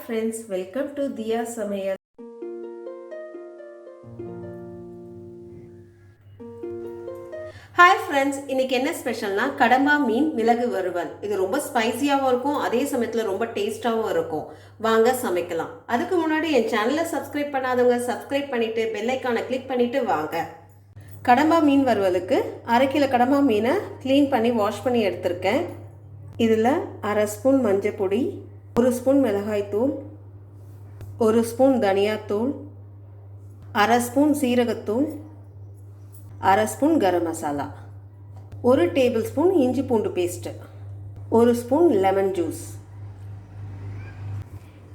friends, welcome to Diya Samayal. Hi friends, இன்னைக்கு என்ன ஸ்பெஷல்னா கடம்பா மீன் மிளகு வறுவல். இது ரொம்ப ஸ்பைசியாவும் இருக்கும், அதே சமயத்துல ரொம்ப டேஸ்டாவும் இருக்கும். வாங்க சமைக்கலாம். அதுக்கு முன்னாடி என் சேனலை சப்ஸ்கிரைப் பண்ணாதவங்க சப்ஸ்கிரைப் பண்ணிட்டு பெல் ஐகானை கிளிக் பண்ணிட்டு வாங்க. கடம்பா மீன் வறுவலுக்கு 1/2 கிலோ கடம்பா மீனை க்ளீன் பண்ணி வாஷ் பண்ணி எடுத்திருக்கேன். இதில் 1/2 ஸ்பூன் மஞ்சள் பொடி, 1 ஸ்பூன் மிளகாய் தூள், 1 ஸ்பூன் தனியாத்தூள், 1/2 ஸ்பூன் சீரகத்தூள், 1/2 spoon garam masala, 1 table spoon இஞ்சி பூண்டு பேஸ்ட்டு, 1 ஸ்பூன் லெமன் ஜூஸ்.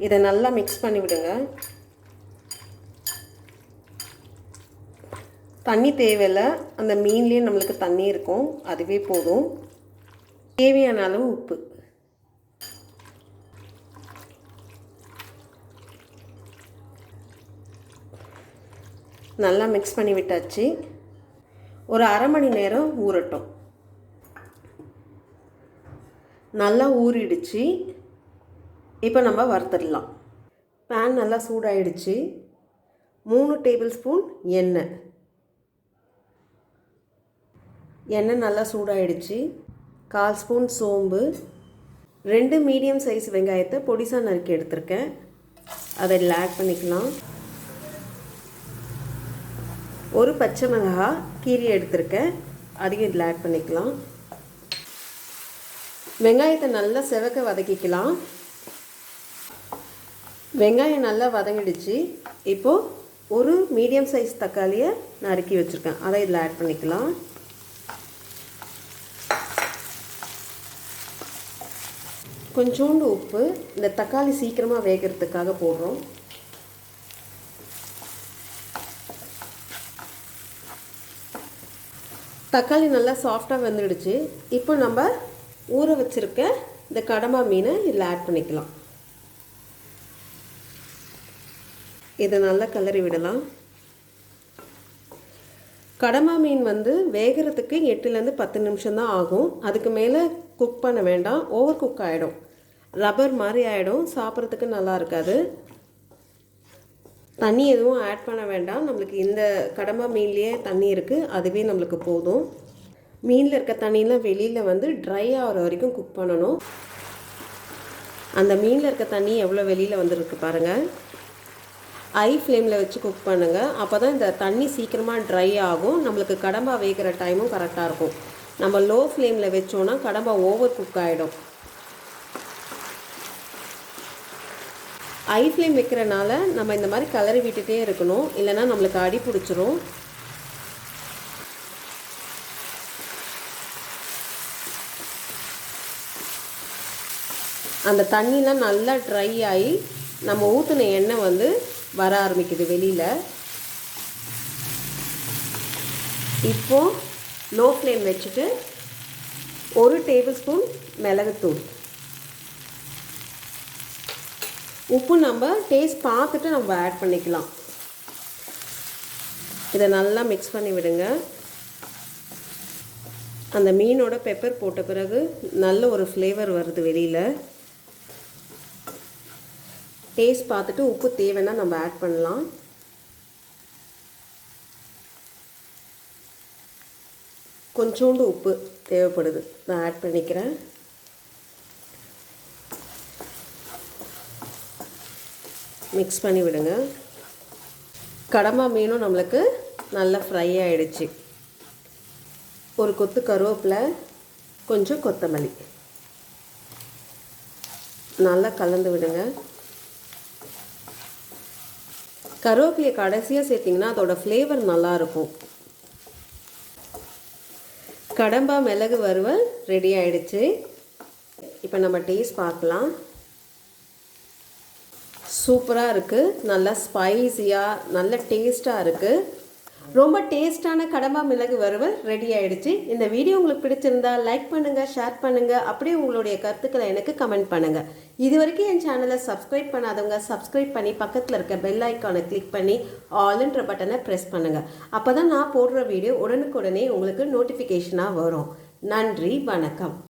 இதை நல்லா மிக்ஸ் பண்ணி விடுங்க. தண்ணி தேவையில்லை, அந்த மீன்லேயே நம்மளுக்கு தண்ணி இருக்கும், அதுவே போதும். தேவையான அளவு உப்பு. நல்லா மிக்ஸ் பண்ணி விட்டாச்சு. ஒரு 1/2 மணி நேரம் ஊறட்டும். நல்லா ஊறிடுச்சு. இப்போ நம்ம வறுத்துடலாம். பேன் நல்லா சூடாயிடுச்சு. 3 டேபிள் ஸ்பூன் எண்ணெய் நல்லா சூடாயிடுச்சு. 1/4 ஸ்பூன் சோம்பு, 2 மீடியம் சைஸ் வெங்காயத்தை பொடிசாக நறுக்கி எடுத்திருக்கேன், அதை இதில் ஆட் பண்ணிக்கலாம். 1 பச்சை மிளகாய் கீரி எடுத்திருக்கேன், அதையும் இதில் ஆட் பண்ணிக்கலாம். வெங்காயத்தை நல்லா செவக்க வதக்கிக்கலாம். வெங்காயம் நல்லா வதங்கிடுச்சு. இப்போது ஒரு மீடியம் சைஸ் தக்காளியை நறுக்கி வச்சுருக்கேன், அதை இதில் ஆட் பண்ணிக்கலாம். கொஞ்சோண்டு உப்பு, இந்த தக்காளி சீக்கிரமாக வேகிறதுக்காக போடுறோம். தக்காளி நல்லா சாஃப்டாக வெந்துடுச்சு. இப்போ நம்ம ஊற வச்சுருக்க இந்த கடம்பா மீனை இதில் ஆட் பண்ணிக்கலாம். இதை நல்லா கிளறி விடலாம். கடம்பா மீன் வேகிறதுக்கு 8லேருந்து 10 நிமிஷம் தான் ஆகும். அதுக்கு மேலே குக் பண்ண வேண்டாம், ஓவர் குக் ஆகிடும், ரப்பர் மாதிரி ஆகிடும், சாப்பிட்றதுக்கு நல்லா இருக்காது. தண்ணி எதுவும் ஆட் பண்ண வேண்டாம், நம்மளுக்கு இந்த கடம்பா மீன்லேயே தண்ணி இருக்குது, அதுவே நம்மளுக்கு போதும். மீனில் இருக்க தண்ணியெலாம் வெளியில் ட்ரை ஆகிற வரைக்கும் குக் பண்ணணும். அந்த மீனில் இருக்க தண்ணி எவ்வளோ வெளியில் வந்துருக்கு பாருங்கள். ஹை ஃப்ளேமில் வச்சு குக் பண்ணுங்கள், அப்போ தான் இந்த தண்ணி சீக்கிரமாக ட்ரை ஆகும், நம்மளுக்கு கடம்பா வேகிற டைமும் கரெக்டாக இருக்கும். நம்ம லோ ஃப்ளேமில் வச்சோன்னா கடம்பா ஓவர் குக் ஆகிடும். ஹை ஃப்ளேம் வைக்கிறனால நம்ம இந்த மாதிரி கிளறி விட்டுட்டே இருக்கணும், இல்லைன்னா நம்மளுக்கு அடி பிடிச்சிரும். அந்த தண்ணிலாம் நல்லா ட்ரை ஆகி நம்ம ஊற்றின எண்ணெய் வர ஆரம்பிக்குது வெளியில். இப்போது லோ ஃப்ளேம் வச்சுட்டு 1 டேபிள் ஸ்பூன் மிளகுத்தூள், உப்பு நம்ம டேஸ்ட் பார்த்துட்டு நம்ம ஆட் பண்ணிக்கலாம். இதை நல்லா மிக்ஸ் பண்ணி விடுங்க. அந்த மீனோட பெப்பர் போட்ட பிறகு நல்ல ஒரு ஃப்ளேவர் வருது வெளியில். டேஸ்ட் பார்த்துட்டு உப்பு தேவைன்னா நம்ம ஆட் பண்ணலாம். கொஞ்சோண்டு உப்பு தேவைப்படுது, நான் ஆட் பண்ணிக்கிறேன். மிக்ஸ் பண்ணி விடுங்க. கடம்பா மீனும் நம்மளுக்கு நல்லா ஃப்ரை ஆகிடுச்சு. ஒரு கொத்து கருவேப்பிலை, கொஞ்சம் கொத்தமல்லி நல்லா கலந்து விடுங்க. கருவேப்பிலையை கடைசியாக சேர்த்திங்கன்னா அதோட ஃப்ளேவர் நல்லாயிருக்கும். கடம்பா மிளகு வறுவல் ரெடி ஆகிடுச்சு. இப்போ நம்ம டேஸ்ட் பார்க்கலாம். சூப்பராக இருக்குது, நல்லா ஸ்பைஸியாக நல்ல டேஸ்ட்டாக இருக்குது. ரொம்ப டேஸ்டான கடம்பா மிளகு வறுவல் ரெடி ஆகிடுச்சு. இந்த வீடியோ உங்களுக்கு பிடிச்சிருந்தா லைக் பண்ணுங்கள், ஷேர் பண்ணுங்கள், அப்படியே உங்களுடைய கருத்துக்களை எனக்கு கமெண்ட் பண்ணுங்கள். இது வரைக்கும் என் சேனலை சப்ஸ்கிரைப் பண்ணாதவங்க சப்ஸ்கிரைப் பண்ணி பக்கத்தில் இருக்க பெல் ஐக்கானை கிளிக் பண்ணி ஆல்ன்ற பட்டனை ப்ரெஸ் பண்ணுங்கள். அப்போ தான் நான் போடுற வீடியோ உடனுக்குடனே உங்களுக்கு நோட்டிஃபிகேஷனாக வரும். நன்றி, வணக்கம்.